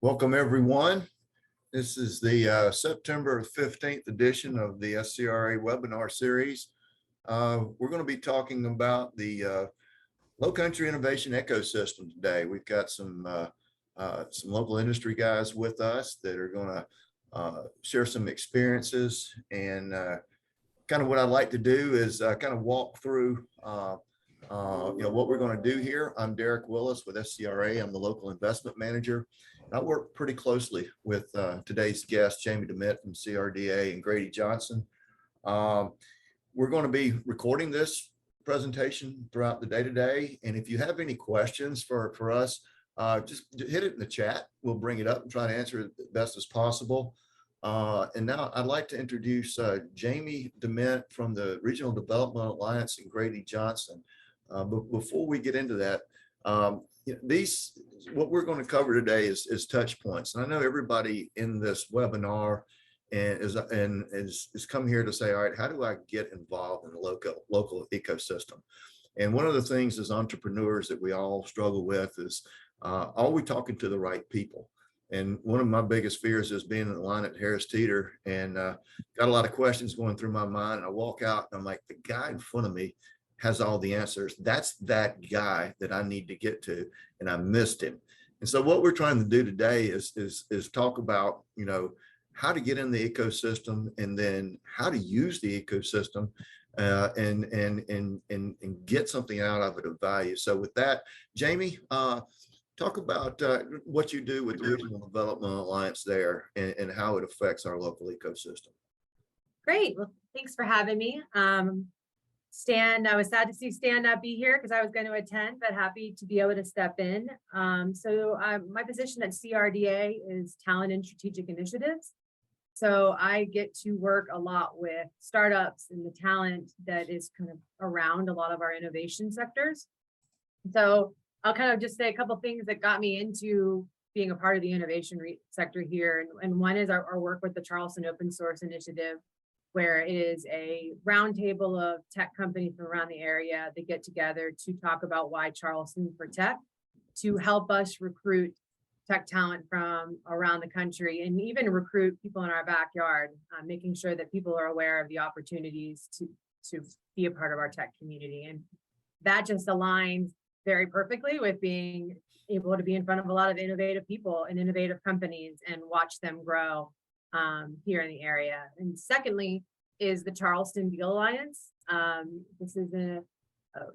Welcome, everyone. This is the September 15th edition of the SCRA webinar series. We're going to be talking about the Lowcountry innovation ecosystem today. We've got some local industry guys with us that are going to share some experiences, and kind of what I'd like to do is kind of walk through what we're going to do here. I'm Derek Willis with SCRA. I'm the local investment manager. I work pretty closely with today's guest, Jamie DeMent from CRDA, and Grady Johnson. We're going to be recording this presentation throughout the day today. And if you have any questions for us, just hit it in the chat. We'll bring it up and try to answer it as best as possible. And now I'd like to introduce Jamie DeMent from the Regional Development Alliance and Grady Johnson. But before we get into that, what we're going to cover today is touch points. And I know everybody in this webinar is come here to say, all right, how do I get involved in the local ecosystem? And one of the things as entrepreneurs that we all struggle with is, are we talking to the right people? And one of my biggest fears is being in the line at Harris Teeter and got a lot of questions going through my mind. And I walk out and I'm like, the guy in front of me has all the answers. That's that guy that I need to get to, and I missed him. And so what we're trying to do today is talk about, how to get in the ecosystem, and then how to use the ecosystem and get something out of it of value. So with that, Jamie, talk about what you do with the Regional Development Alliance there and how it affects our local ecosystem. Great. Well, thanks for having me. Stan, I was sad to see Stan not be here because I was going to attend, but happy to be able to step in. My position at CRDA is Talent and Strategic Initiatives. So I get to work a lot with startups and the talent that is kind of around a lot of our innovation sectors. So I'll kind of just say a couple of things that got me into being a part of the innovation sector here. And one is our work with the Charleston Open Source Initiative, where it is a roundtable of tech companies from around the area that get together to talk about why Charleston for tech, to help us recruit tech talent from around the country and even recruit people in our backyard, making sure that people are aware of the opportunities to be a part of our tech community. And that just aligns very perfectly with being able to be in front of a lot of innovative people and innovative companies and watch them grow here in the area. And secondly is the Charleston Deal Alliance. This is an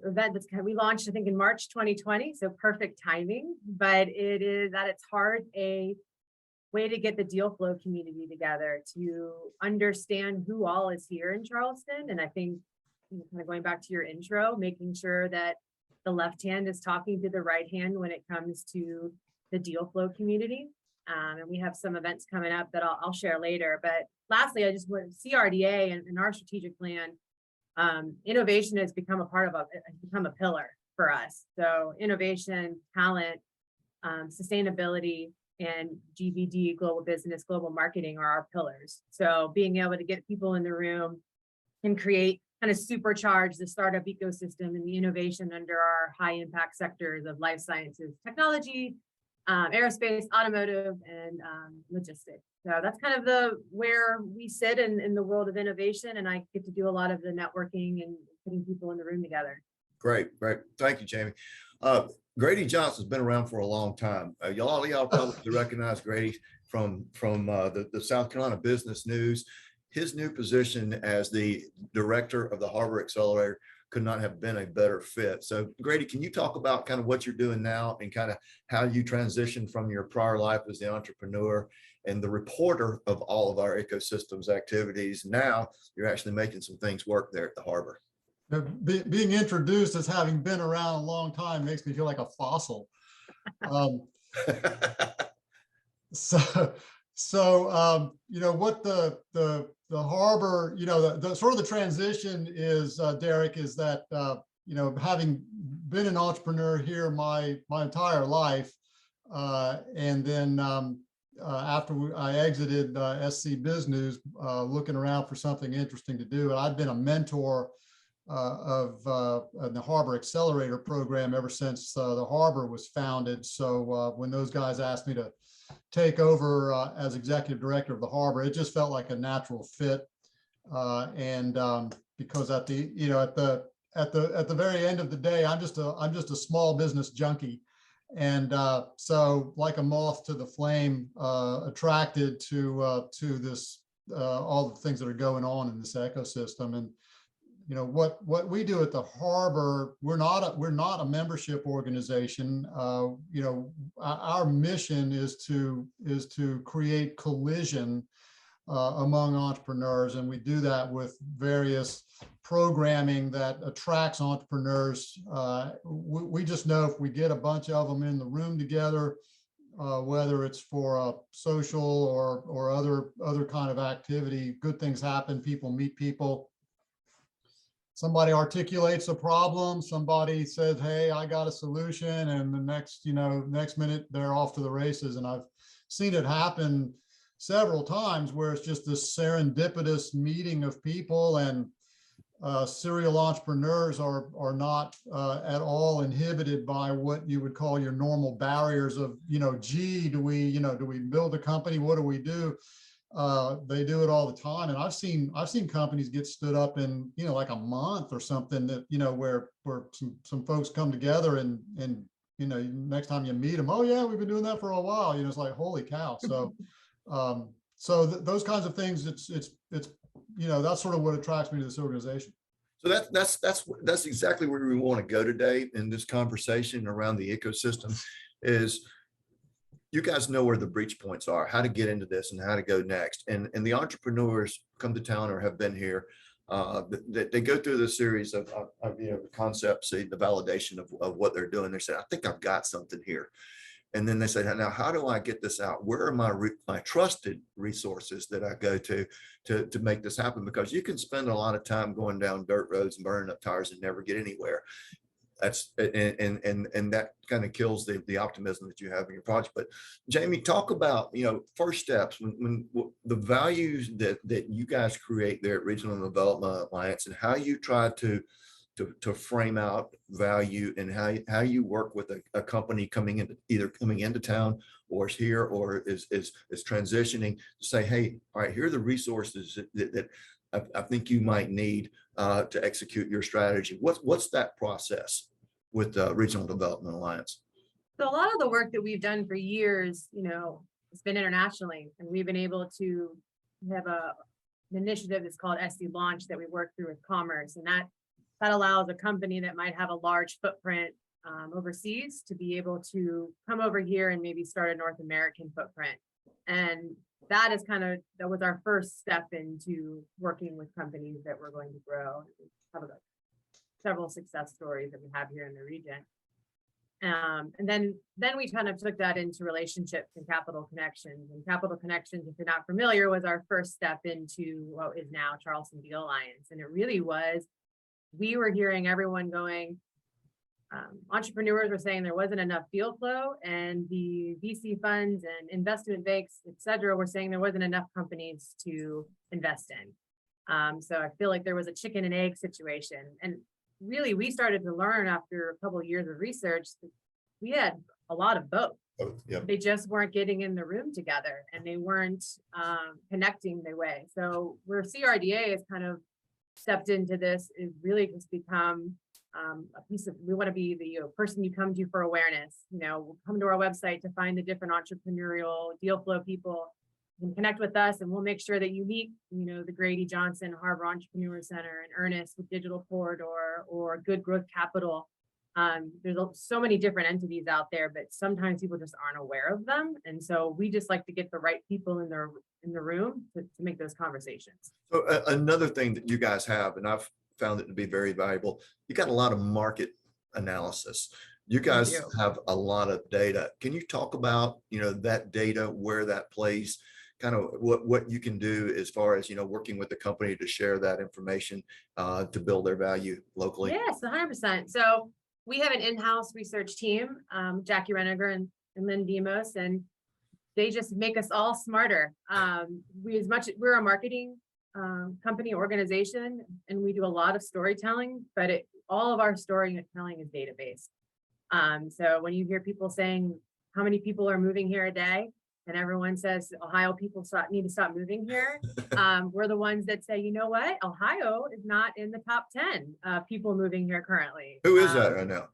event we launched, I think, in March 2020, so perfect timing, but it is at its heart a way to get the deal flow community together to understand who all is here in Charleston. And I think, kind of going back to your intro, making sure that the left hand is talking to the right hand when it comes to the deal flow community. And we have some events coming up that I'll share later. But lastly, I just want CRDA and our strategic plan. Innovation has become a pillar for us. So innovation, talent, sustainability, and GBD, global business, global marketing, are our pillars. So being able to get people in the room and create, kind of supercharge the startup ecosystem and the innovation under our high impact sectors of life sciences, technology, aerospace, automotive, and logistics. So that's kind of where we sit in the world of innovation, and I get to do a lot of the networking and putting people in the room together. Great. Thank you, Jamie. Grady Johnson's been around for a long time. Y'all probably recognize Grady from the South Carolina Business News. His new position as the director of the Harbor Accelerator could not have been a better fit. So Grady, can you talk about kind of what you're doing now and kind of how you transitioned from your prior life as the entrepreneur and the reporter of all of our ecosystems activities? Now you're actually making some things work there at the Harbor. Being introduced as having been around a long time makes me feel like a fossil. What the Harbor, the sort of the transition is, Derek, is that, having been an entrepreneur here my entire life, and then after I exited SC Biz News, looking around for something interesting to do, and I've been a mentor the Harbor Accelerator program ever since the Harbor was founded. So when those guys asked me to take over as executive director of the Harbor, it just felt like a natural fit. Because at the at the very end of the day, I'm just a small business junkie. And so like a moth to the flame, attracted to this, all the things that are going on in this ecosystem. And what we do at the Harbor, we're not a membership organization. Our mission is to create collision among entrepreneurs, and we do that with various programming that attracts entrepreneurs. We just know if we get a bunch of them in the room together, whether it's for a social or other kind of activity, good things happen. People meet people. Somebody articulates a problem. Somebody says, "Hey, I got a solution," and the next minute they're off to the races. And I've seen it happen several times where it's just this serendipitous meeting of people, and serial entrepreneurs are not at all inhibited by what you would call your normal barriers of, gee, do we build a company? What do we do? They do it all the time. And I've seen companies get stood up in, like a month or something, that, where some folks come together and next time you meet them, oh yeah, we've been doing that for a while. It's like, holy cow. So those kinds of things, it's that's sort of what attracts me to this organization. So that's exactly where we want to go today in this conversation around the ecosystem. Is you guys know where the breach points are, how to get into this and how to go next. And the entrepreneurs come to town or have been here, they go through the series of the concepts, the validation of what they're doing. They say, I think I've got something here. And then they say, now, how do I get this out? Where are my trusted resources that I go to make this happen? Because you can spend a lot of time going down dirt roads and burning up tires and never get anywhere. That's and that kind of kills the optimism that you have in your project. But Jamie, talk about first steps when the values that you guys create there at Regional Development Alliance, and how you try to frame out value, and how you work with a company either coming into town or is here or is transitioning to say, hey, all right, here are the resources that I think you might need to execute your strategy. What's that process with Regional Development Alliance? So a lot of the work that we've done for years, it's been internationally, and we've been able to have an initiative that's called SC Launch that we work through with Commerce, and that allows a company that might have a large footprint overseas to be able to come over here and maybe start a North American footprint. And that was our first step into working with companies that we're going to grow. We have several success stories that we have here in the region. And then we kind of took that into relationships and capital connections. And capital connections, if you're not familiar, was our first step into what is now Charleston Regional Alliance. And it really was, we were hearing everyone going, entrepreneurs were saying there wasn't enough deal flow, and the VC funds and investment banks, et cetera, were saying there wasn't enough companies to invest in. So I feel like there was a chicken and egg situation. And really, we started to learn after a couple of years of research that we had a lot of both. Oh, yeah. They just weren't getting in the room together, and they weren't connecting their way. So where CRDA has kind of stepped into this is really just become a piece of, we want to be the person you come to for awareness. We'll come to our website to find the different entrepreneurial deal flow people, and connect with us, and we'll make sure that you meet, the Grady Johnson Harbor Entrepreneur Center, and Ernest with Digital Corridor, or Good Growth Capital. There's so many different entities out there, but sometimes people just aren't aware of them. And so we just like to get the right people in the room to make those conversations. So another thing that you guys have, and I've found it to be very valuable, you got a lot of market analysis. You guys have a lot of data. Can you talk about, that data, where that plays, kind of what you can do as far as, working with the company to share that information to build their value locally? Yes, 100%. So we have an in-house research team, Jackie Reniger and Lynn Demos, and they just make us all smarter. We're a marketing company organization, and we do a lot of storytelling, but all of our storytelling is data-based. So when you hear people saying how many people are moving here a day, and everyone says Ohio people need to stop moving here, we're the ones that say, you know what, Ohio is not in the top 10 people moving here currently. Who is that right now?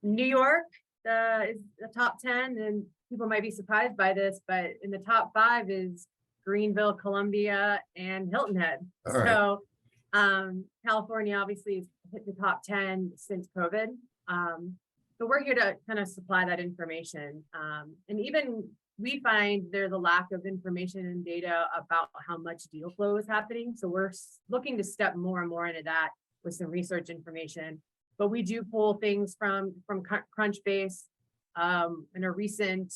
New York is the top 10, and people might be surprised by this, but in the top 5 is Greenville, Columbia, and Hilton Head. All right. So California obviously has hit the top 10 since COVID. So we're here to kind of supply that information. And even we find there's a lack of information and data about how much deal flow is happening. So we're looking to step more and more into that with some research information. But we do pull things from Crunchbase. In a recent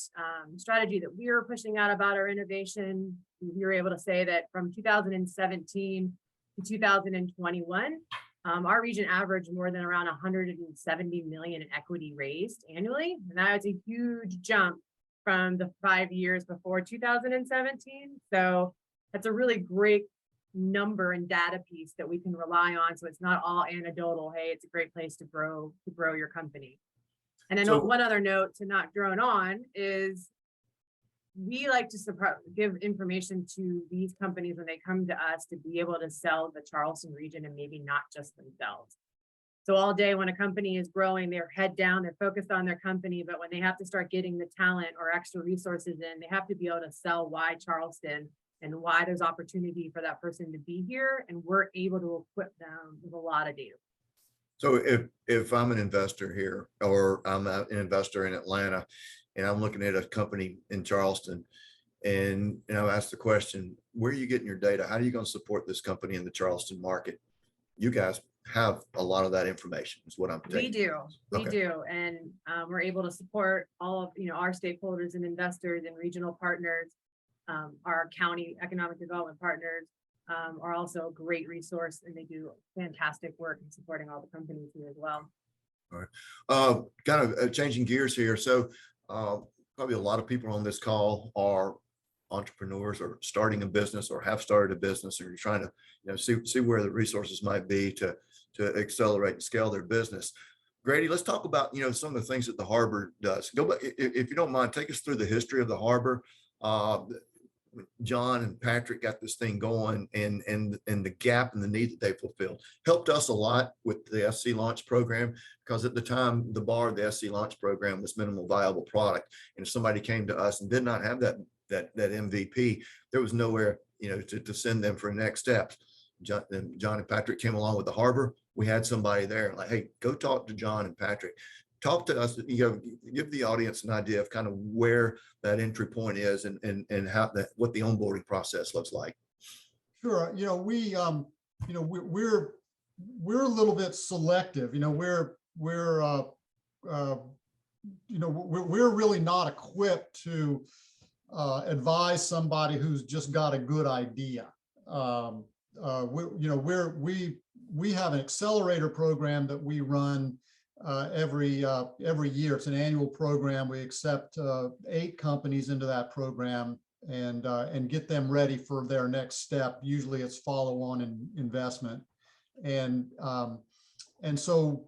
strategy that we were pushing out about our innovation, we were able to say that from 2017 to 2021, our region averaged more than around 170 million in equity raised annually. And that was a huge jump from the 5 years before 2017. So that's a really great number and data piece that we can rely on. So it's not all anecdotal. Hey, it's a great place to grow your company. And then So- one other note to not drone on is we like to give information to these companies when they come to us to be able to sell the Charleston region and maybe not just themselves. So all day when a company is growing, they're head down, they're focused on their company, but when they have to start getting the talent or extra resources in, they have to be able to sell why Charleston and why there's opportunity for that person to be here. And we're able to equip them with a lot of data. So if I'm an investor here, or I'm an investor in Atlanta, and I'm looking at a company in Charleston, and I ask the question, where are you getting your data? How are you going to support this company in the Charleston market? You guys have a lot of that information, is what I'm We taking. we Okay. do. And we're able to support all of, our stakeholders and investors and regional partners. Our county economic development partners are also a great resource, and they do fantastic work in supporting all the companies here as well. All right. Kind of changing gears here. So probably a lot of people on this call are entrepreneurs or starting a business or have started a business, or you're trying to see where the resources might be to accelerate and scale their business. Grady, let's talk about some of the things that the harbor does. Go back, if you don't mind, take us through the history of the harbor. John and Patrick got this thing going, and the gap and the need that they fulfilled helped us a lot with the SC launch program, because at the time the bar of the SC launch program was minimal viable product. And if somebody came to us and did not have that MVP, there was nowhere to send them for next steps. John and Patrick came along with the harbor. We had somebody there like, hey, go talk to John and Patrick. Talk to us, give the audience an idea of kind of where that entry point is, and how what the onboarding process looks like. Sure. We're a little bit selective. We're really not equipped to advise somebody who's just got a good idea. We have an accelerator program that we run every year. It's an annual program. We accept 8 companies into that program and get them ready for their next step. Usually it's follow-on investment. And so,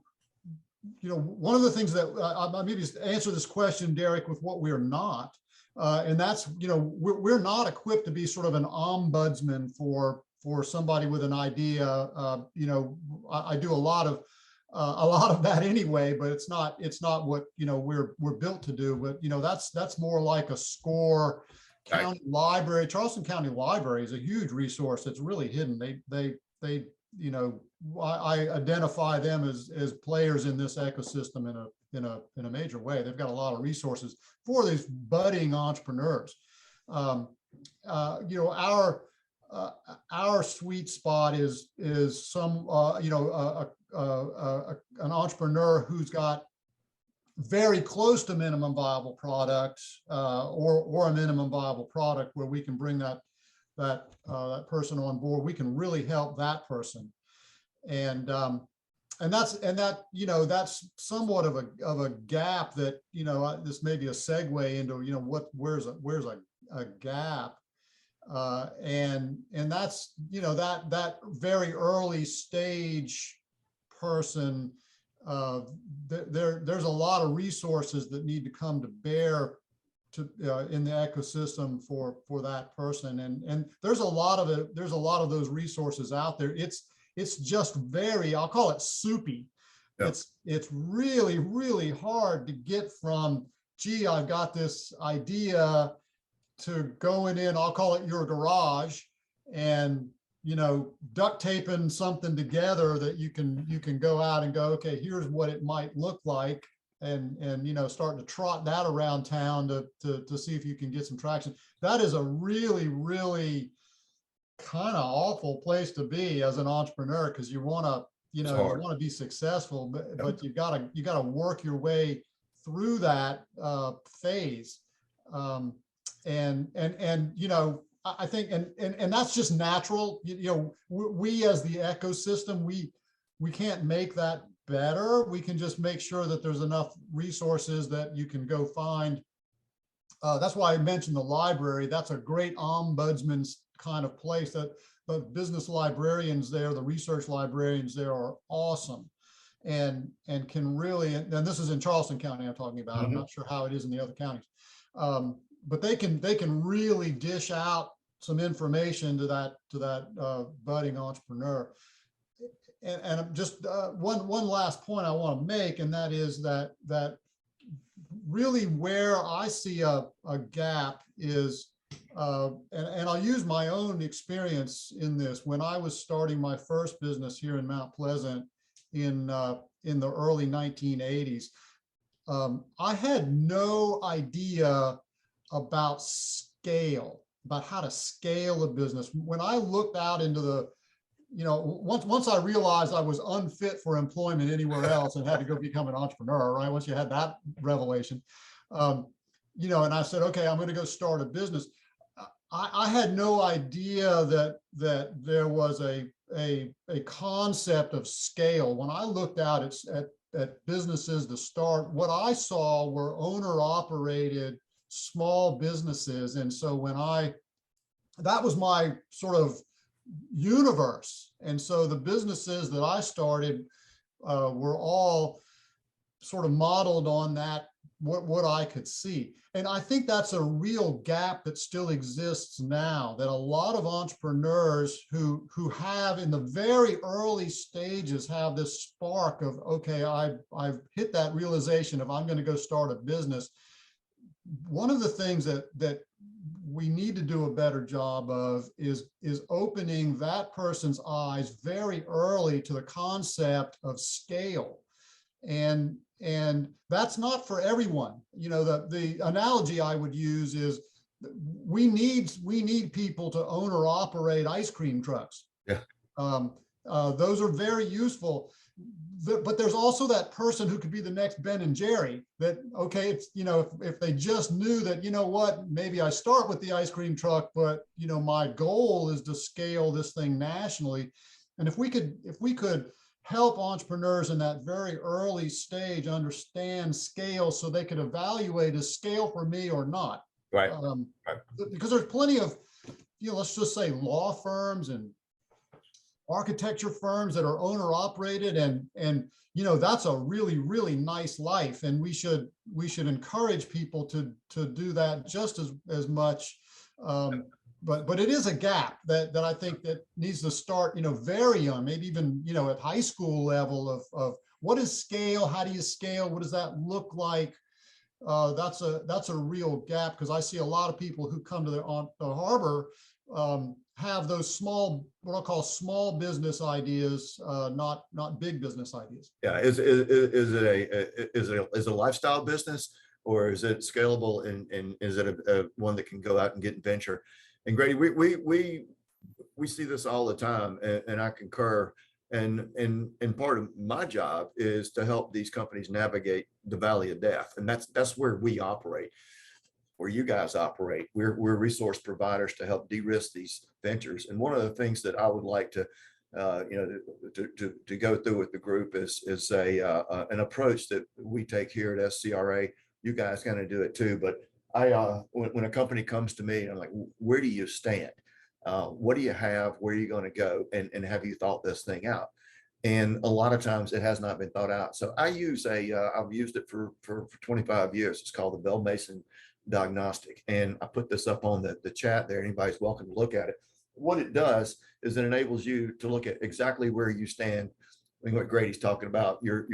one of the things that I'll maybe answer this question, Derek, with what we're not, and that's, we're not equipped to be sort of an ombudsman for somebody with an idea. I do a lot of that anyway, but it's not what we're built to do. But that's more like a SCORA county library. Charleston County Library is a huge resource that's really hidden. I identify them as players in this ecosystem in a major way. They've got a lot of resources for these budding entrepreneurs. Our sweet spot is some an entrepreneur who's got very close to minimum viable product or a minimum viable product where we can bring that person on board. We can really help that person, and that's somewhat of a gap that this may be a segue into where's a gap. And that's, that very early stage person, there's a lot of resources that need to come to bear to in the ecosystem for that person. And there's a lot of it. There's a lot of those resources out there. It's just very, I'll call it soupy. Yep. It's really, really hard to get from, gee, I've got this idea, to going in, I'll call it your garage, and duct taping something together that you can go out and go, okay, here's what it might look like, and starting to trot that around town to see if you can get some traction. That is a really, really kind of awful place to be as an entrepreneur, because you want to you want to be successful, but you gotta work your way through that phase. I think, and that's just natural. We as the ecosystem, we can't make that better. We can just make sure that there's enough resources that you can go find. That's why I mentioned the library. That's a great ombudsman's kind of place. That the business librarians there, the research librarians there are awesome, and can really. And this is in Charleston County I'm talking about. I'm not sure how it is in the other counties. But they can really dish out some information to that budding entrepreneur. And just one last point I want to make, and that is that really where I see a gap is, and I'll use my own experience in this. When I was starting my first business here in Mount Pleasant in the early 1980s, I had no idea about scale, about how to scale a business. When I looked out into the, once I realized I was unfit for employment anywhere else and had to go become an entrepreneur, right? Once you had that revelation, and I said, okay, I'm going to go start a business. I had no idea that there was a concept of scale. When I looked out at businesses to start, what I saw were owner-operated small businesses. And so that was my sort of universe. And so the businesses that I started were all sort of modeled on that, what I could see. And I think that's a real gap that still exists now, that a lot of entrepreneurs who have in the very early stages have this spark of, okay, I've hit that realization of I'm going to go start a business. One of the things that we need to do a better job of is opening that person's eyes very early to the concept of scale. And that's not for everyone. The analogy I would use is we need people to own or operate ice cream trucks. Yeah. Those are very useful. But there's also that person who could be the next Ben and Jerry, that, okay, it's, if they just knew that, maybe I start with the ice cream truck, but, my goal is to scale this thing nationally. And if we could help entrepreneurs in that very early stage understand scale, so they could evaluate, is scale for me or not? Right. Because there's plenty of, let's just say law firms and architecture firms that are owner operated, and that's a really, really nice life, and we should encourage people to do that just as much. But it is a gap that I think that needs to start very young, maybe even at high school level of what is scale, how do you scale, what does that look like? That's a real gap, because I see a lot of people who come to the harbor have those small, what I'll call small business ideas, not big business ideas. Yeah, is it a lifestyle business, or is it scalable, and is it a one that can go out and get venture? And Grady, we see this all the time, and I concur. And part of my job is to help these companies navigate the valley of death, and that's where we operate. Where you guys operate, we're resource providers to help de-risk these ventures. And one of the things that I would like to go through with the group is an approach that we take here at SCRA. You guys kind of do it too, but when a company comes to me, I'm like, where do you stand? What do you have? Where are you going to go? And have you thought this thing out? And a lot of times it has not been thought out. So I've used it for 25 years. It's called the Bell Mason Diagnostic. And I put this up on the chat there. Anybody's welcome to look at it. What it does is it enables you to look at exactly where you stand. I mean, what Grady's talking about, your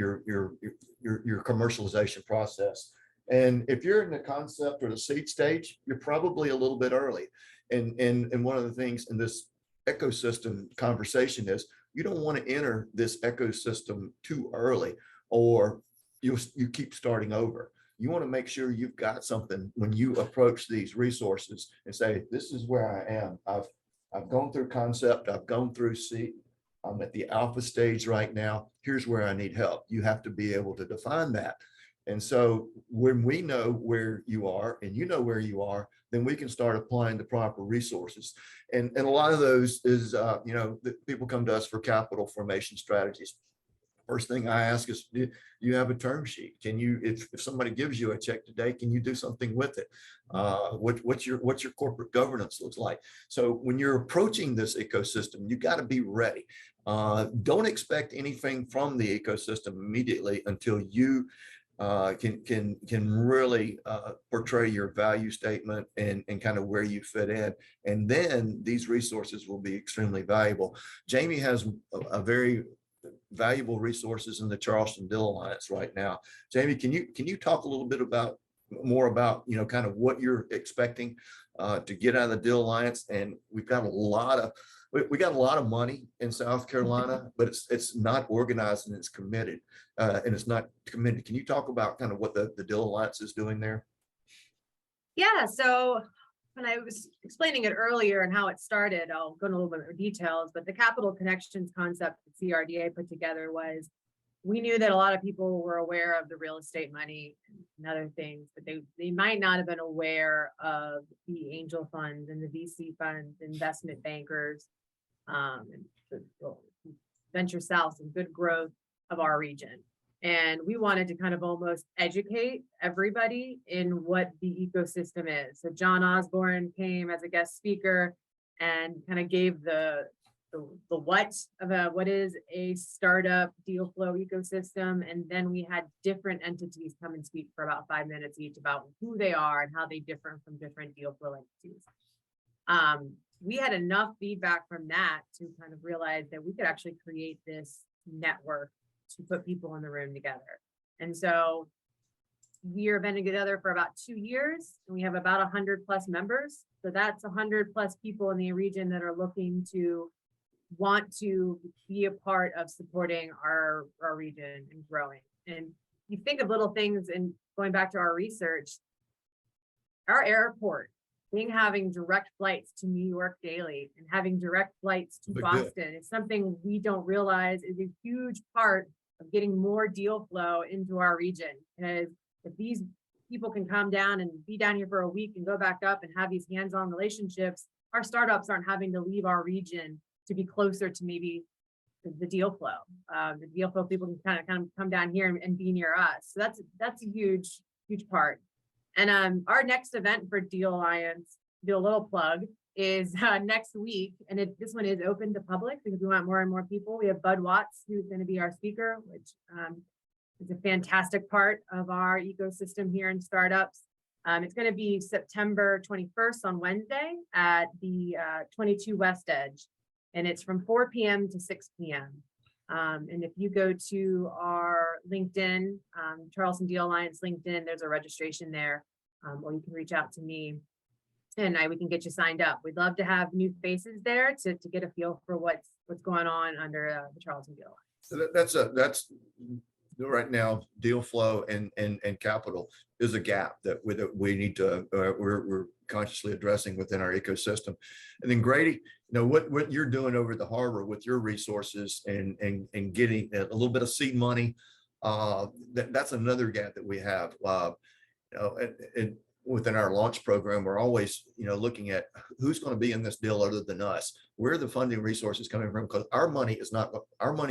commercialization process. And if you're in the concept or the seed stage, you're probably a little bit early. And one of the things in this ecosystem conversation is you don't want to enter this ecosystem too early, or you keep starting over. You want to make sure you've got something when you approach these resources and say, this is where I am. I've gone through concept, I've gone through seed, I'm at the alpha stage right now. Here's where I need help. You have to be able to define that. And so when we know where you are and you know where you are, then we can start applying the proper resources. And a lot of those is, people come to us for capital formation strategies. First thing I ask is, do you have a term sheet? Can you, if somebody gives you a check today, can you do something with it? What's your corporate governance looks like? So when you're approaching this ecosystem, you got to be ready. Don't expect anything from the ecosystem immediately until you can really portray your value statement and kind of where you fit in. And then these resources will be extremely valuable. Jamie has a very valuable resources in the Charleston Deal Alliance right now. Jamie, can you talk a little bit more about kind of what you're expecting to get out of the Deal Alliance? And we've got a lot of money in South Carolina, but it's not organized and it's committed, and it's not committed. Can you talk about kind of what the Deal Alliance is doing there? Yeah, so when I was explaining it earlier and how it started, I'll go into a little bit more details, but the capital connections concept that CRDA put together was, we knew that a lot of people were aware of the real estate money and other things, but they might not have been aware of the angel funds and the VC funds, investment bankers, and the venture south and good growth of our region. And we wanted to kind of almost educate everybody in what the ecosystem is. So John Osborne came as a guest speaker and kind of gave the what is a startup deal flow ecosystem. And then we had different entities come and speak for about 5 minutes each about who they are and how they differ from different deal flow entities. We had enough feedback from that to kind of realize that we could actually create this network to put people in the room together. And so we have been together for about 2 years, and we have about 100+ members. So that's 100+ people in the region that are looking to want to be a part of supporting our region and growing. And you think of little things, and going back to our research, our airport, having direct flights to New York daily and having direct flights to Boston is something we don't realize is a huge part of getting more deal flow into our region. Because if these people can come down and be down here for a week and go back up and have these hands-on relationships, our startups aren't having to leave our region to be closer to maybe the deal flow. The deal flow people can kind of come down here and be near us. So that's a huge part. And our next event for Deal Alliance, do a little plug, is next week. And this one is open to public because we want more and more people. We have Bud Watts, who's going to be our speaker, which is a fantastic part of our ecosystem here in startups. It's going to be September 21st on Wednesday at the 22 West Edge. And it's from 4 p.m. to 6 p.m. And if you go to our LinkedIn, Charleston Deal Alliance LinkedIn, there's a registration there, or you can reach out to me and we can get you signed up. We'd love to have new faces there to get a feel for what's going on under the Charleston Deal Alliance. So that's right now, deal flow and capital is a gap that we need to, we're consciously addressing within our ecosystem. And then Grady, what you're doing over the harbor with your resources and getting a little bit of seed money, that's another gap that we have. And within our launch program, we're always, looking at who's going to be in this deal other than us. Where are the funding resources coming from? Because our money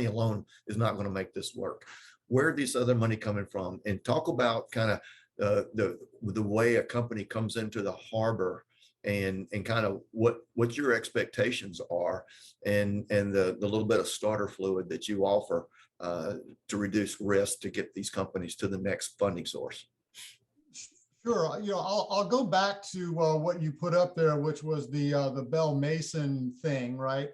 alone is not going to make this work. Where are these other money coming from? And talk about kind of the way a company comes into the harbor and kind of what your expectations are and the little bit of starter fluid that you offer to reduce risk to get these companies to the next funding source. Sure. I'll go back to what you put up there, which was the Bell Mason thing, right?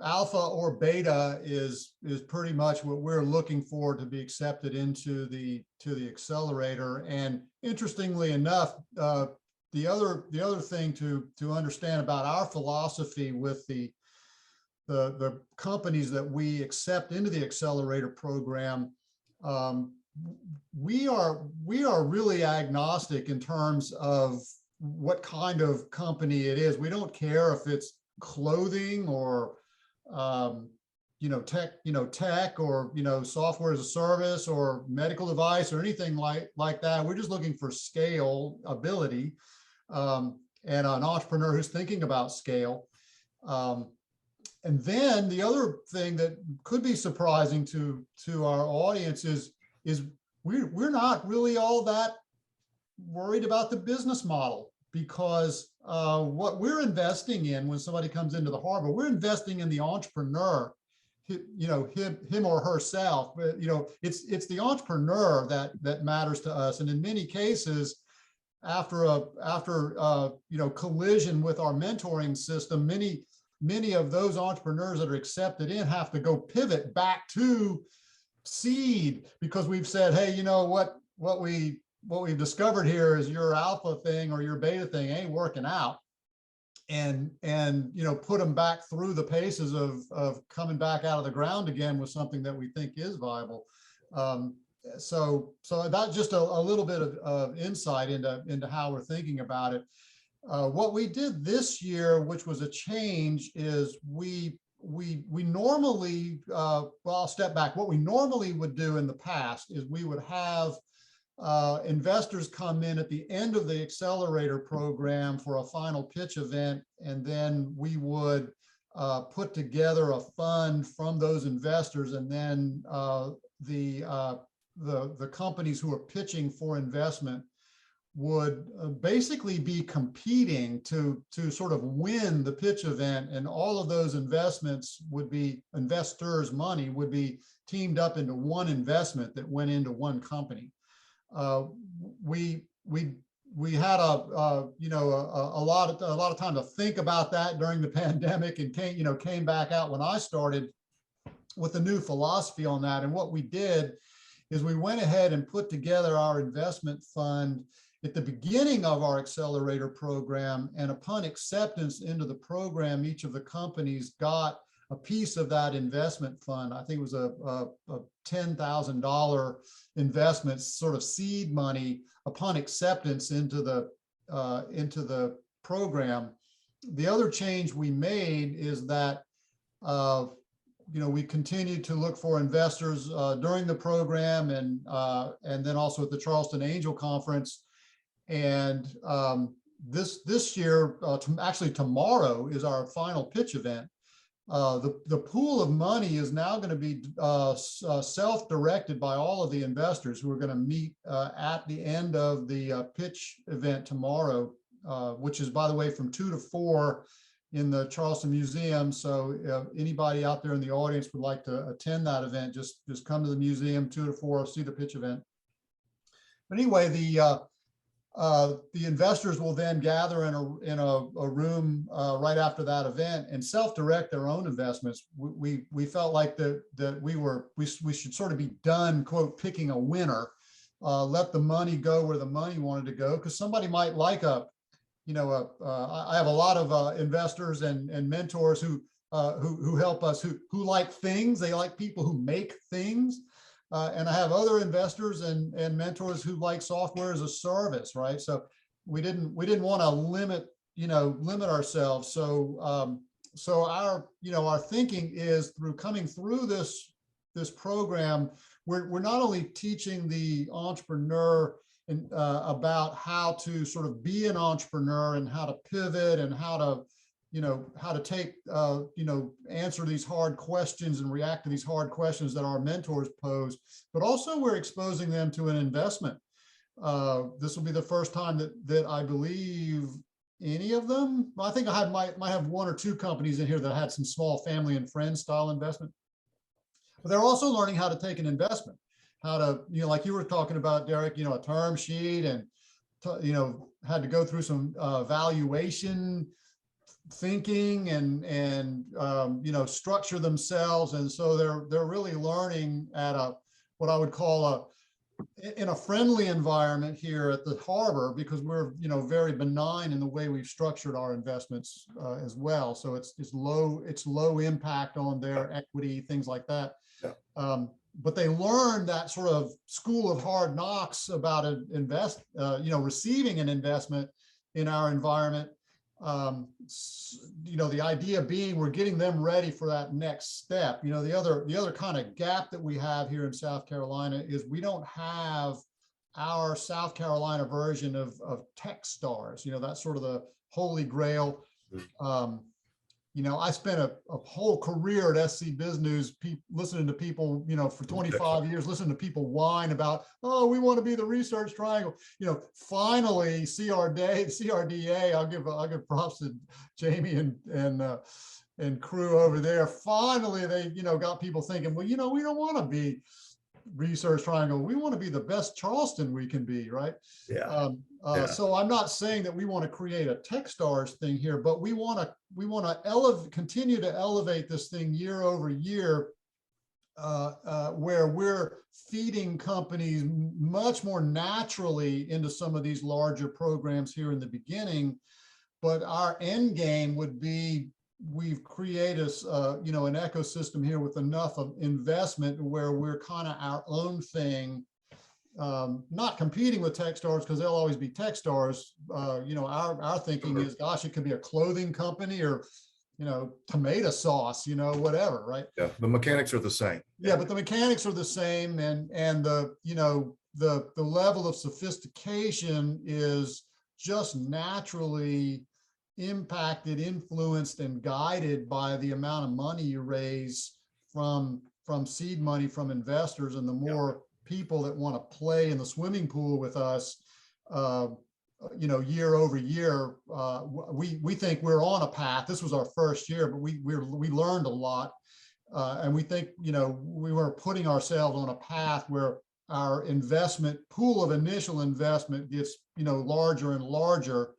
Alpha or beta is pretty much what we're looking for to be accepted into the accelerator. And interestingly enough, the other thing to understand about our philosophy with the companies that we accept into the accelerator program, we are really agnostic in terms of what kind of company it is. We don't care if it's clothing or tech or software as a service or medical device or anything like that. We're just looking for scale ability and an entrepreneur who's thinking about scale. And then the other thing that could be surprising to our audience is we're not really all that worried about the business model, because what we're investing in when somebody comes into the harbor, we're investing in the entrepreneur, him or herself. It's the entrepreneur that matters to us. And in many cases, after collision with our mentoring system, many of those entrepreneurs that are accepted in have to go pivot back to seed, because we've said, hey, what we've discovered here is your alpha thing or your beta thing ain't working out, and put them back through the paces of coming back out of the ground again with something that we think is viable. So that's just a little bit of insight into how we're thinking about it. What we did this year, which was a change, is we normally, I'll step back. What we normally would do in the past is we would have investors come in at the end of the accelerator program for a final pitch event, and then we would put together a fund from those investors, and then the companies who are pitching for investment would basically be competing to sort of win the pitch event, and all of those investors' money would be teamed up into one investment that went into one company. We had a lot of time to think about that during the pandemic, and came back out when I started with a new philosophy on that. And what we did is we went ahead and put together our investment fund at the beginning of our accelerator program, and upon acceptance into the program, each of the companies got a piece of that investment fund. I think it was a $10,000 investment, sort of seed money, upon acceptance into the program. The other change we made is that we continued to look for investors during the program, and then also at the Charleston Angel Conference. And this year, actually tomorrow, is our final pitch event. The pool of money is now going to be self-directed by all of the investors who are going to meet at the end of the pitch event tomorrow, which is, by the way, from 2 to 4 in the Charleston Museum. So if anybody out there in the audience would like to attend that event, just come to the museum 2 to 4, see the pitch event. But anyway, the investors will then gather in a room right after that event and self-direct their own investments. We felt like that we should sort of be done, quote, picking a winner, let the money go where the money wanted to go, because somebody might like I have a lot of investors and mentors who help us, who like things. They like people who make things. And I have other investors and mentors who like software as a service, right? So we didn't want to limit ourselves. So our thinking is, through coming through this program, we're not only teaching the entrepreneur about how to sort of be an entrepreneur and how to pivot and how to how to take, answer these hard questions and react to these hard questions that our mentors pose, but also we're exposing them to an investment. This will be the first time that I believe any of them, I think might have one or two companies in here that had some small family and friends style investment, but they're also learning how to take an investment, how to, like you were talking about, Derek, a term sheet, and, had to go through some valuation thinking and structure themselves. And so they're really learning at what I would call in a friendly environment here at the harbor, because we're very benign in the way we've structured our investments as well. So it's low impact on their equity, things like that. Yeah. But they learn that sort of school of hard knocks about receiving an investment in our environment. The idea being we're getting them ready for that next step. The other kind of gap that we have here in South Carolina is we don't have our South Carolina version of Techstars. That's sort of the holy grail. I spent a whole career at SC Biz News listening to people, for 25 years, listening to people whine about, oh, we want to be the research triangle. Finally, CRDA, I'll give props to Jamie and crew over there. Finally, they, got people thinking, well, we don't want to be research triangle. We want to be the best Charleston we can be, right? Yeah. So I'm not saying that we want to create a Techstars thing here, but we want to continue to elevate this thing year over year, where we're feeding companies much more naturally into some of these larger programs here in the beginning. But our end game would be, we've created an ecosystem here with enough of investment where we're kind of our own thing, not competing with Techstars, because they'll always be Techstars. Our thinking is, gosh, it could be a clothing company or tomato sauce, whatever, right? Yeah, the mechanics are the same. Yeah, but the mechanics are the same, and the level of sophistication is just naturally impacted, influenced, and guided by the amount of money you raise from seed money from investors. And the more people that want to play in the swimming pool with us, year over year, we think we're on a path. This was our first year, but we learned a lot, and we think we were putting ourselves on a path where our investment pool of initial investment gets larger and larger.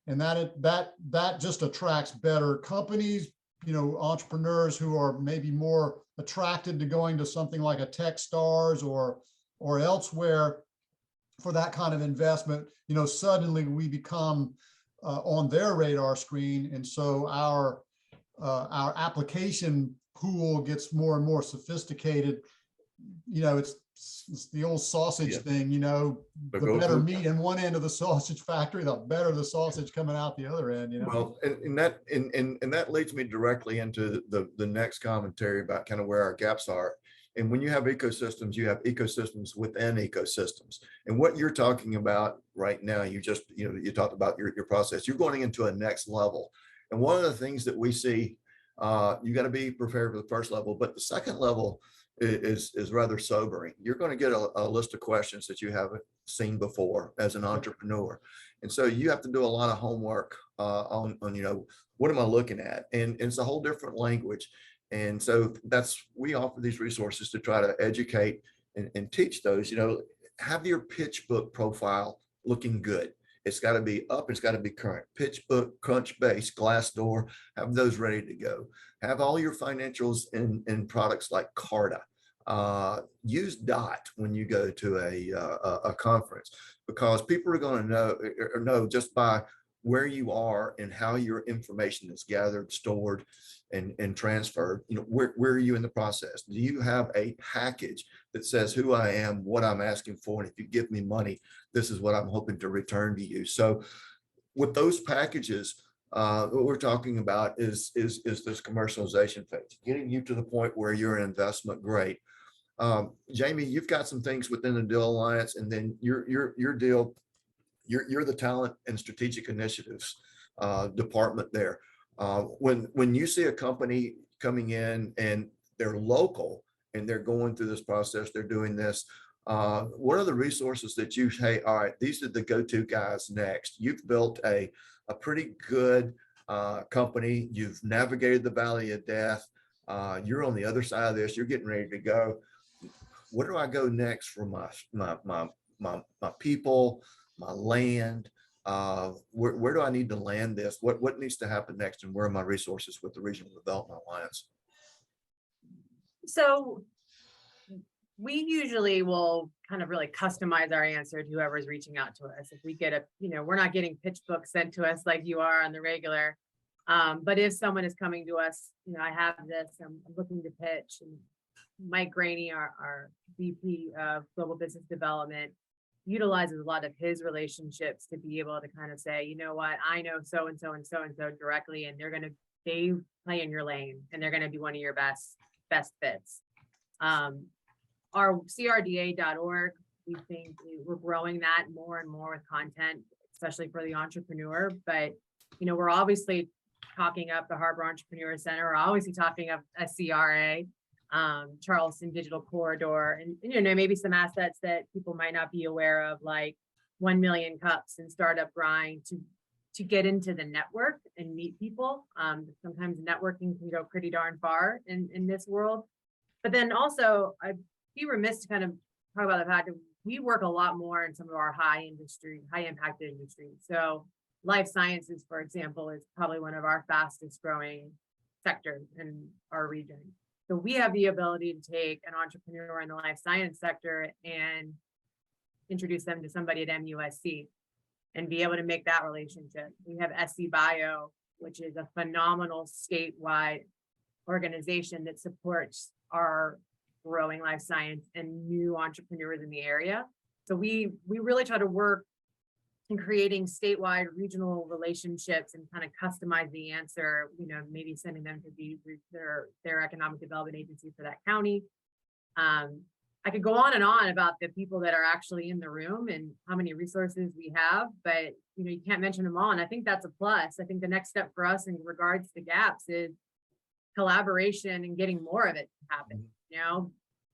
And that just attracts better companies, entrepreneurs who are maybe more attracted to going to something like a Techstars or elsewhere for that kind of investment. Suddenly we become on their radar screen, and so our application pool gets more and more sophisticated. It's the old sausage thing, the better meat in one end of the sausage factory, the better the sausage coming out the other end, Well, and that leads me directly into the next commentary about kind of where our gaps are. And when you have ecosystems, you have ecosystems within ecosystems. And what you're talking about right now, you talked about your process, you're going into a next level. And one of the things that we see, you got to be prepared for the first level, but the second level is rather sobering. You're going to get a list of questions that you haven't seen before as an entrepreneur. And so you have to do a lot of homework on what am I looking at? And it's a whole different language. And so we offer these resources to try to educate and teach those, have your pitch book profile looking good. It's got to be up. It's got to be current. Pitch book, Crunchbase, Glassdoor, have those ready to go. Have all your financials in products like Carta. Use DOT when you go to a conference, because people are going to know just by where you are and how your information is gathered, stored, and transferred. Where are you in the process? Do you have a package that says who I am, what I'm asking for, and if you give me money, this is what I'm hoping to return to you? So with those packages, what we're talking about is this commercialization phase, getting you to the point where you're an investment grade. Jamie, you've got some things within the Deal Alliance, and then your deal, you're the talent and strategic initiatives department there. When you see a company coming in and they're local and they're going through this process, they're doing this, what are the resources that you say, all right, these are the go-to guys next? You've built a pretty good company. You've navigated the valley of death. You're on the other side of this. You're getting ready to go. Where do I go next for my people, my land? Where do I need to land this? What needs to happen next? And where are my resources with the Regional Development Alliance? So we usually will kind of really customize our answer to whoever's reaching out to us. If we get we're not getting pitch books sent to us like you are on the regular. But if someone is coming to us, I have this, I'm looking to pitch, and Mike Grady, our VP of Global Business Development, utilizes a lot of his relationships to be able to kind of say, you know what, I know so and so and so and so directly, and they play in your lane, and they're going to be one of your best fits. Our CRDA.org, we think we're growing that more and more with content, especially for the entrepreneur. But we're obviously talking up the Harbor Entrepreneur Center. We're obviously talking up SCRA, Charleston Digital Corridor, and maybe some assets that people might not be aware of, like 1 million cups and startup grind to get into the network and meet people. Sometimes networking can go pretty darn far in this world. But then also, I'd be remiss to kind of talk about the fact that we work a lot more in some of our high impact industries. So life sciences, for example, is probably one of our fastest growing sectors in our region. So we have the ability to take an entrepreneur in the life science sector and introduce them to somebody at MUSC and be able to make that relationship. We have SC Bio, which is a phenomenal statewide organization that supports our growing life science and new entrepreneurs in the area. So we really try to work in creating statewide regional relationships and kind of customize the answer, maybe sending them to be their economic development agency for that county. I could go on and on about the people that are actually in the room and how many resources we have, but you can't mention them all. And I think that's a plus. I think the next step for us in regards to gaps is collaboration and getting more of it to happen.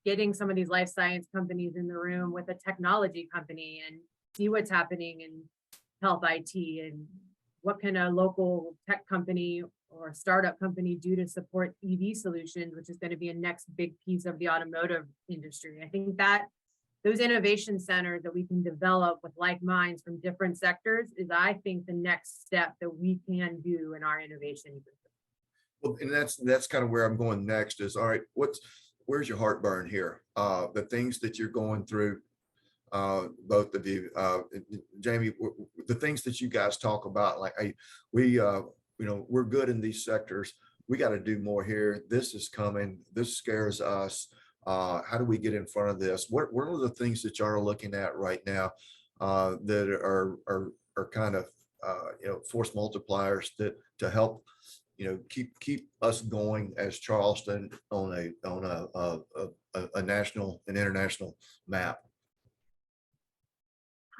Getting some of these life science companies in the room with a technology company and see what's happening in health IT, and what can a local tech company or startup company do to support EV solutions, which is going to be a next big piece of the automotive industry. I think that those innovation centers that we can develop with like minds from different sectors is, I think, the next step that we can do in our innovation. Well, and that's kind of where I'm going next is, all right, where's your heartburn here? The things that you're going through, both of you, Jamie, the things that you guys talk about, like, we're good in these sectors. We got to do more here. This is coming. This scares us. How do we get in front of this? What are the things that y'all are looking at right now that are kind of force multipliers to help keep us going as Charleston on a national and international map?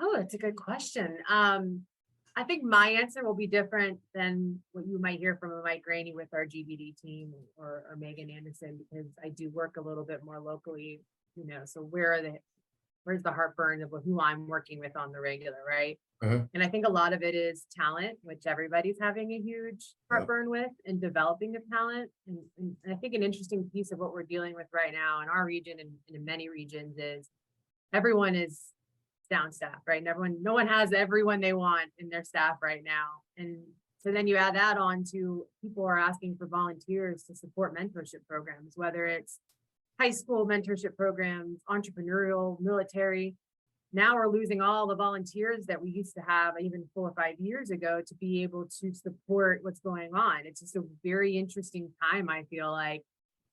Oh, that's a good question. I think my answer will be different than what you might hear from Mike Grady with our GBD team or Megan Anderson, because I do work a little bit more locally, so where's the heartburn of who I'm working with on the regular, right? Uh-huh. And I think a lot of it is talent, which everybody's having a huge heartburn with, and developing of talent. And I think an interesting piece of what we're dealing with right now in our region and in many regions is everyone is down staff, right? And no one has everyone they want in their staff right now. And so then you add that on to people are asking for volunteers to support mentorship programs, whether it's high school mentorship programs, entrepreneurial, military. Now we're losing all the volunteers that we used to have even 4 or 5 years ago to be able to support what's going on. It's just a very interesting time, I feel like.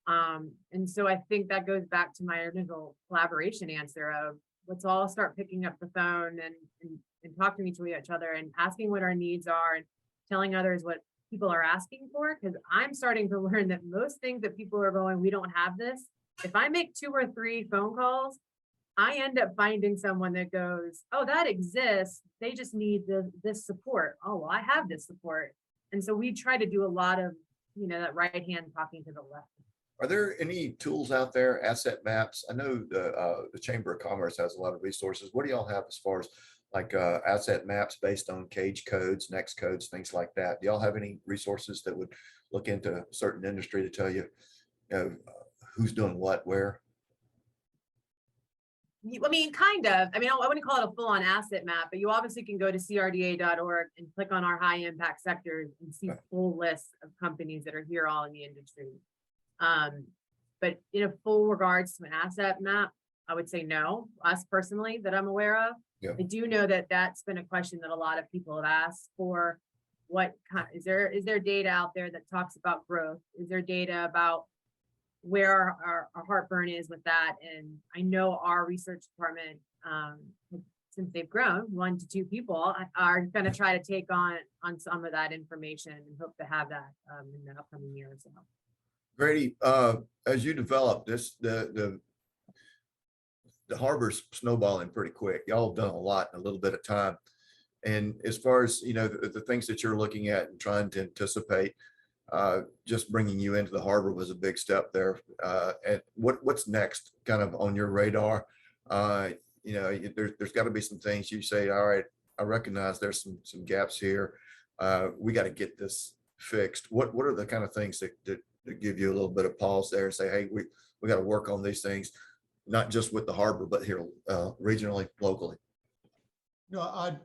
And so I think that goes back to my original collaboration answer of let's all start picking up the phone and talking to each other and asking what our needs are and telling others what people are asking for. Because I'm starting to learn that most things that people are going, we don't have this. If I make 2 or 3 phone calls, I end up finding someone that goes, oh, that exists. They just need this support. Oh, well, I have this support. And so we try to do a lot of, that right hand talking to the left. Are there any tools out there, asset maps? I know the Chamber of Commerce has a lot of resources. What do y'all have as far as like asset maps based on cage codes, next codes, things like that? Do y'all have any resources that would look into a certain industry to tell you, who's doing what, where? I mean, kind of. I mean, I wouldn't call it a full-on asset map, but you obviously can go to crda.org and click on our high impact sectors and see full lists of companies that are here all in the industry. But in a full regards to an asset map, I would say no, us personally, that I'm aware of. Yeah. I do know that that's been a question that a lot of people have asked for. What kind, is there data out there that talks about growth? Is there data about where our heartburn is with that? And I know our research department, since they've grown 1 to 2 people, are going to try to take on some of that information and hope to have that in the upcoming year or so. Grady, as you develop this, the harbor's snowballing pretty quick. Y'all have done a lot in a little bit of time. And as far as, the things that you're looking at and trying to anticipate, just bringing you into the harbor was a big step there. And what's next kind of on your radar? There's got to be some things you say, all right, I recognize there's some gaps here. We got to get this fixed. What are the kind of things that give you a little bit of pause there and say, hey, we got to work on these things, not just with the harbor, but here regionally, locally? I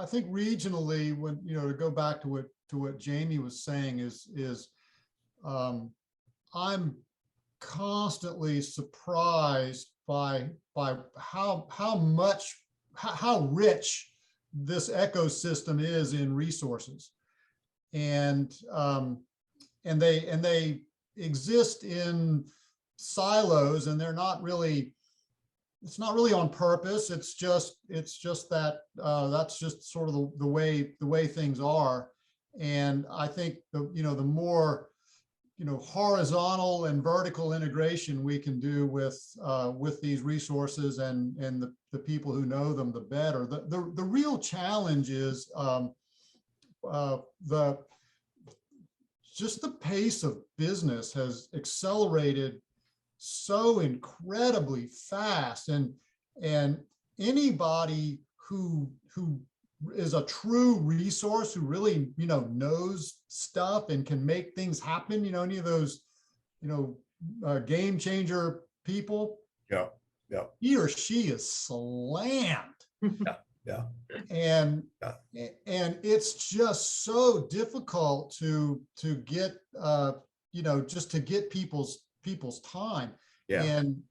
think regionally, when, to go back to what Jamie was saying is I'm constantly surprised by how rich this ecosystem is in resources. And they exist in silos, and they're not really, it's not really on purpose. It's just that that's just sort of the way things are. And I think the more horizontal and vertical integration we can do with these resources and the people who know them, the better. The real challenge is just the pace of business has accelerated so incredibly fast, and anybody who is a true resource, who really knows stuff and can make things happen, any of those game changer people, yeah he or she is slammed. yeah And it's just so difficult to get just to get people's time. And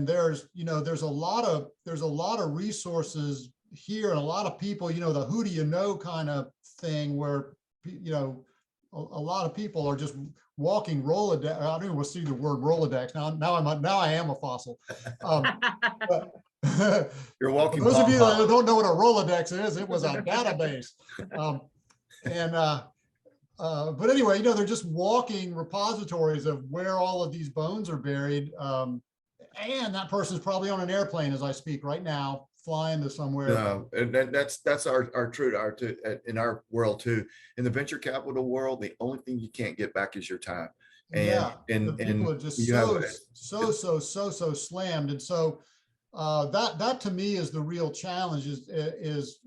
there's a lot of resources here, and a lot of people, the who do you know kind of thing, where a lot of people are just walking Rolodex. I don't even want to see the word Rolodex now. I am a fossil. But you're walking. For those of you that don't know what a Rolodex is, it was a database. But anyway, they're just walking repositories of where all of these bones are buried. And that person's probably on an airplane as I speak right now, flying to somewhere. No, and that's our truth. In our world too. In the venture capital world, the only thing you can't get back is your time. And people are just so slammed. And so that to me is the real challenge, is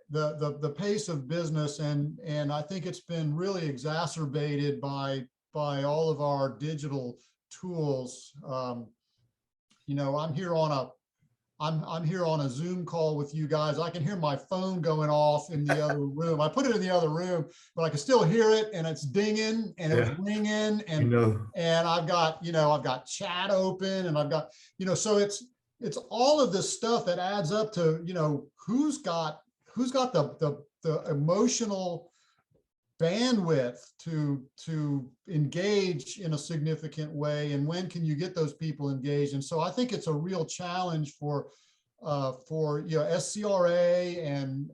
the pace of business, and I think it's been really exacerbated by all of our digital tools. I'm here on a Zoom call with you guys. I can hear my phone going off in the other room. I put it in the other room, but I can still hear it, and it's dinging and it's ringing, and I've got chat open, and I've got, so it's all of this stuff that adds up to, who's got the emotional bandwidth to engage in a significant way, and when can you get those people engaged? And so I think it's a real challenge for SCRA and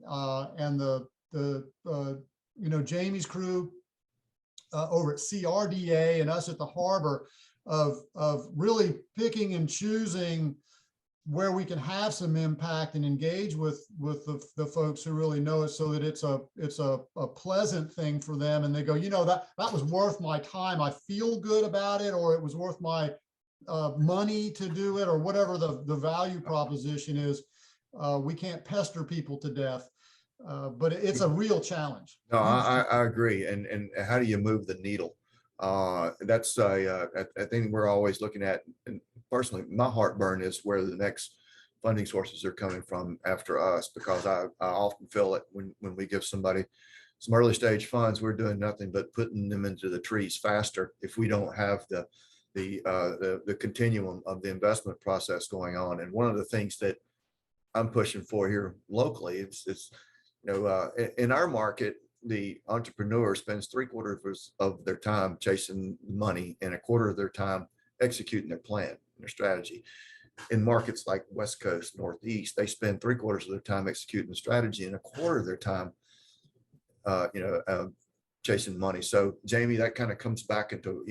the Jamie's crew over at CRDA and us at the harbor of really picking and choosing where we can have some impact and engage with the folks who really know it, so that it's a pleasant thing for them, and they go, that was worth my time. I feel good about it, or it was worth my money to do it, or whatever the value proposition is. We can't pester people to death, but it's a real challenge. No, I agree. And how do you move the needle? That's a thing we're always looking at. And personally, my heartburn is where the next funding sources are coming from after us, because I often feel that when we give somebody some early stage funds, we're doing nothing but putting them into the trees faster if we don't have the continuum of the investment process going on. And one of the things that I'm pushing for here locally, it's in our market, the entrepreneur spends 3/4 of their time chasing money and 1/4 of their time executing their plan, their strategy. In markets like West Coast, Northeast, they spend 3/4 of their time executing the strategy and 1/4 of their time, chasing money. So Jamie, that kind of comes back into,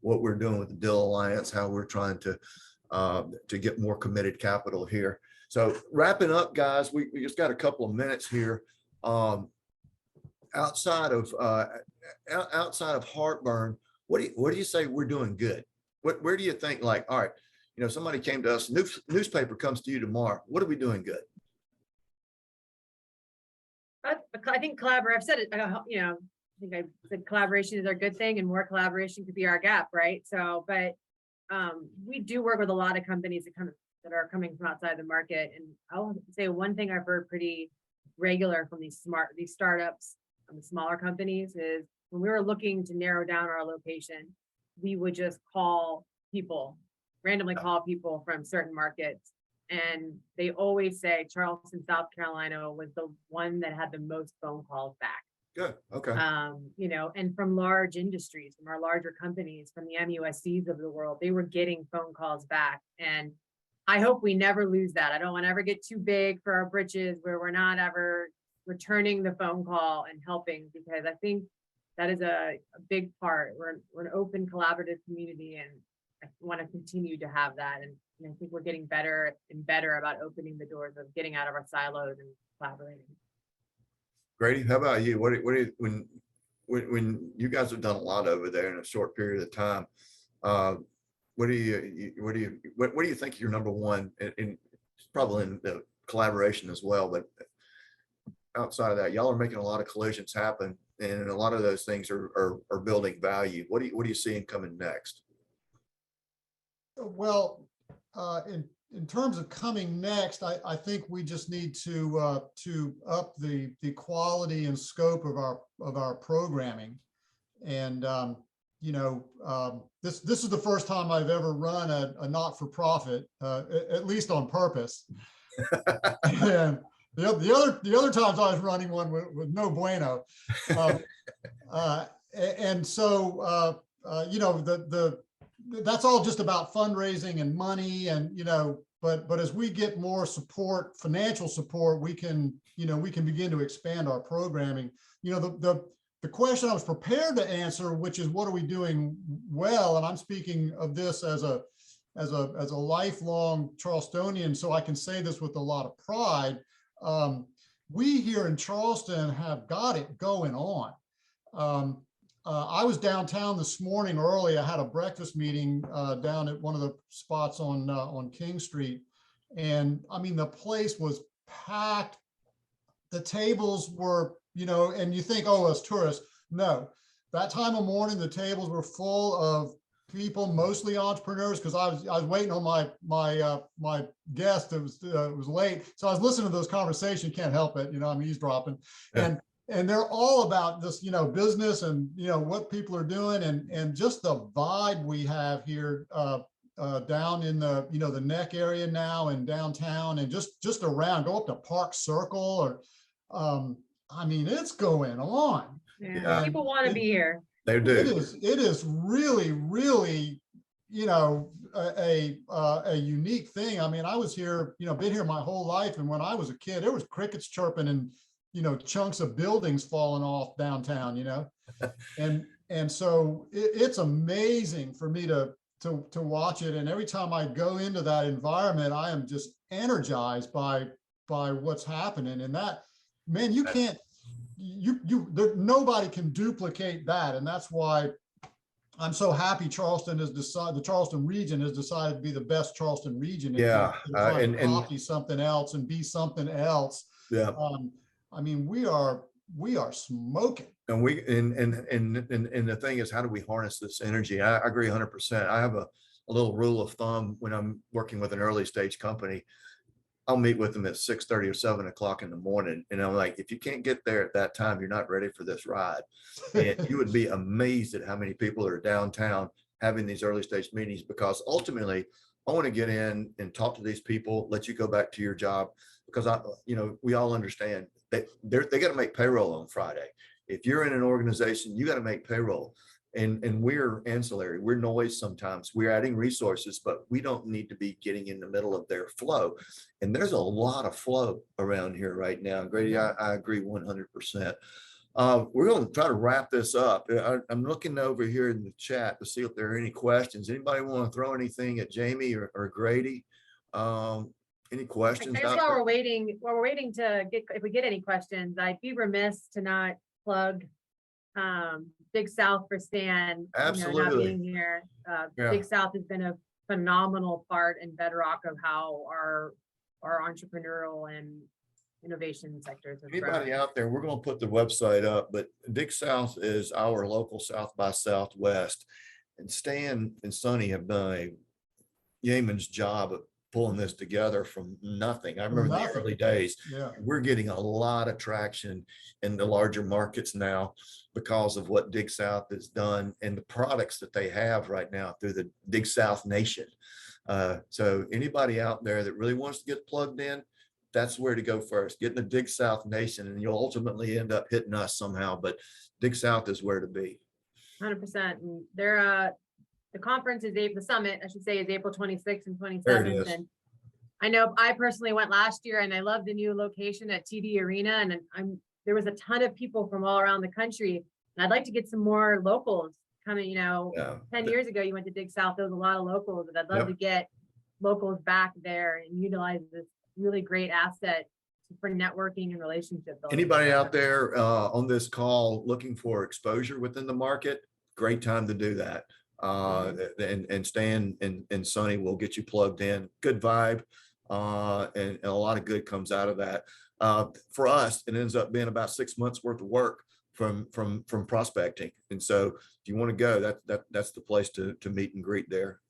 what we're doing with the Deal Alliance, how we're trying to get more committed capital here. So wrapping up, guys, we just got a couple of minutes here. Outside of heartburn, what do you say we're doing good? Where do you think, like, all right, somebody came to us, newspaper comes to you tomorrow, what are we doing good? I think I've said it, I think I said collaboration is our good thing, and more collaboration could be our gap, right? So, but we do work with a lot of companies that are coming from outside the market. And I'll say one thing I've heard pretty regular from these startups, the smaller companies, is when we were looking to narrow down our location, we would just randomly call people from certain markets. And they always say Charleston, South Carolina was the one that had the most phone calls back. Good. Okay. And from large industries, from our larger companies, from the MUSCs of the world, they were getting phone calls back. And I hope we never lose that. I don't want to ever get too big for our britches where we're not ever returning the phone call and helping, because I think that is a big part. We're an open, collaborative community, and I want to continue to have that. And I think we're getting better and better about opening the doors of getting out of our silos and collaborating. Grady, how about you? What do you, when you guys have done a lot over there in a short period of time, what do you think your number one, in probably in the collaboration as well, but outside of that, y'all are making a lot of collisions happen, and a lot of those things are building value. What are you seeing coming next? Well, in terms of coming next, I think we just need to up the quality and scope of our programming. And this is the first time I've ever run a not-for-profit, at least on purpose. And the other times I was running one with no bueno. And so that's all just about fundraising and money, and but as we get more support, financial support, we can begin to expand our programming. The question I was prepared to answer, which is what are we doing well, and I'm speaking of this as a lifelong Charlestonian, so I can say this with a lot of pride. We here in Charleston have got it going on. I was downtown this morning early. I had a breakfast meeting down at one of the spots on King Street. And I mean, the place was packed. The tables were, and you think, oh, as tourists. No, that time of morning, the tables were full of people, mostly entrepreneurs, because I was waiting on my guest. It was late. So I was listening to those conversations. Can't help it. I'm eavesdropping. Yeah. And they're all about this, business and, what people are doing, and just the vibe we have here down in the, the neck area now and downtown, and just around, go up to Park Circle, or, I mean, it's going on. Yeah. People want to be here. They do. It is really, really, a unique thing. I mean, I was here, been here my whole life. And when I was a kid, there was crickets chirping and, chunks of buildings falling off downtown, and so it's amazing for me to to watch it. And every time I go into that environment, I am just energized by what's happening. And that, man, you can't, nobody can duplicate that. And that's why I'm so happy Charleston has decided, the Charleston region has decided to be the best Charleston region. Yeah, Trying to copy something else and be something else. yeah. I mean, we are smoking. And the thing is, how do we harness this energy? I agree 100%. I have a little rule of thumb when I'm working with an early stage company. I'll meet with them at 6:30 or 7 o'clock in the morning. And I'm like, if you can't get there at that time, you're not ready for this ride. And you would be amazed at how many people are downtown having these early stage meetings, because ultimately I want to get in and talk to these people, let you go back to your job, because we all understand that they got to make payroll on Friday. If you're in an organization, you got to make payroll. And we're ancillary, we're noise sometimes, we're adding resources, but we don't need to be getting in the middle of their flow. And there's a lot of flow around here right now. Grady, I agree 100%. We're going to try to wrap this up. I'm looking over here in the chat to see if there are any questions. Anybody want to throw anything at Jamie or Grady? Any questions? I guess while we're waiting to get, if we get any questions, I'd be remiss to not plug Dig South for Stan. Absolutely. Not being here. Yeah. Dig South has been a phenomenal part and bedrock of how our entrepreneurial and innovation sectors have Anybody grown. out there, we're going to put the website up, but Dig South is our local South by Southwest, and Stan and Sonny have done a yeoman's job of pulling this together from nothing. I remember the early days. Yeah. We're getting a lot of traction in the larger markets now because of what Dig South has done and the products that they have right now through the Dig South Nation. So anybody out there that really wants to get plugged in, that's where to go first. Get in the Dig South Nation, and you'll ultimately end up hitting us somehow. But Dig South is where to be. 100%. And they're the conference is the summit, I should say, is April 26th and There it 27th. is. And I know I personally went last year, and I love the new location at TD Arena. And there was a ton of people from all around the country. And I'd like to get some more locals coming. 10 years ago, you went to Dig South, there was a lot of locals, and I'd love to get locals back there and utilize this really great asset for networking and relationship building. Anybody out there on this call looking for exposure within the market, great time to do that. And Stan and Sonny will get you plugged in. Good vibe, and a lot of good comes out of that. For us, it ends up being about 6 months worth of work from prospecting. And so if you want to go, that's the place to meet and greet there.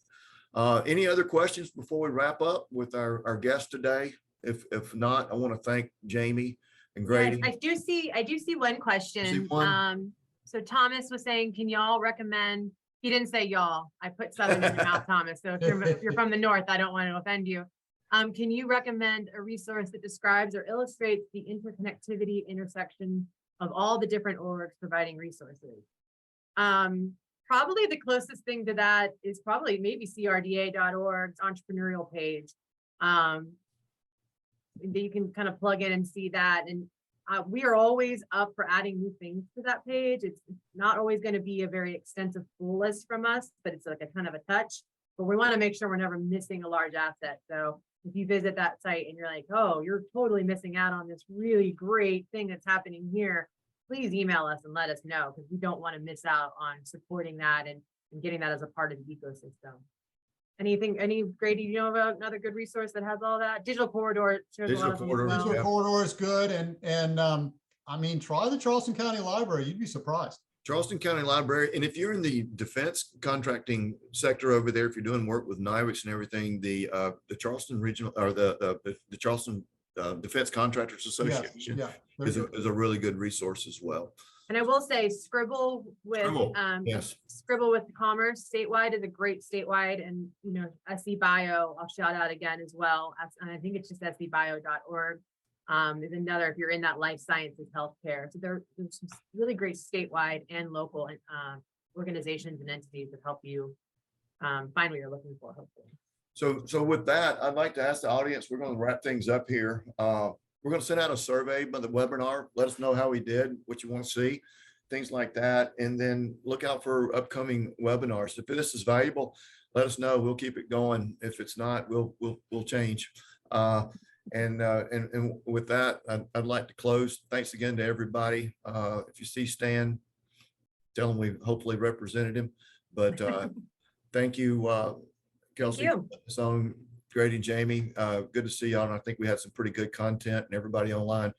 Any other questions before we wrap up with our guest today? If not, I want to thank Jamie and Grady. Yes, I do see one question. See one? So Thomas was saying, can y'all recommend, he didn't say y'all, I put Southern in your mouth, Thomas. So if you're from the North, I don't want to offend you. Can you recommend a resource that describes or illustrates the interconnectivity intersection of all the different orgs providing resources? Probably the closest thing to that is probably maybe CRDA.org's entrepreneurial page. That you can kind of plug in and see that. And we are always up for adding new things to that page. It's not always going to be a very extensive full list from us, but it's like a kind of a touch. But we want to make sure we're never missing a large asset. So if you visit that site and you're like, oh, you're totally missing out on this really great thing that's happening here, please email us and let us know, because we don't want to miss out on supporting that and getting that as a part of the ecosystem. Grady, you know about another good resource that has all that? Digital Corridor. Digital Corridor is good. And I mean, try the Charleston County Library. You'd be surprised. Charleston County Library. And if you're in the defense contracting sector over there, if you're doing work with NIWIX and everything, the Charleston Regional or the Charleston Defense Contractors Association is a really good resource as well. And I will say Scribble with Commerce statewide is a great statewide, and SC Bio, I'll shout out again as well. And I think it's just scbio.org. Is another, if you're in that life sciences healthcare. So there's some really great statewide and local organizations and entities that help you find what you're looking for, hopefully. So with that, I'd like to ask the audience, we're going to wrap things up here. We're going to send out a survey by the webinar. Let us know how we did, what you want to see, things like that. And then look out for upcoming webinars. If this is valuable, let us know. We'll keep it going. If it's not, we'll change. And with that, I'd like to close. Thanks again to everybody. If you see Stan, tell him we hopefully represented him. But thank you, Kelsey. you. So Grady and Jamie, good to see y'all. And I think we had some pretty good content, and everybody online.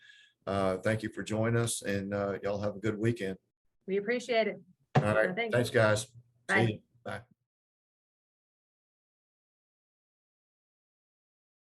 Thank you for joining us, and y'all have a good weekend. We appreciate it. All right. Thanks. Thanks, guys. See Bye. you. Bye.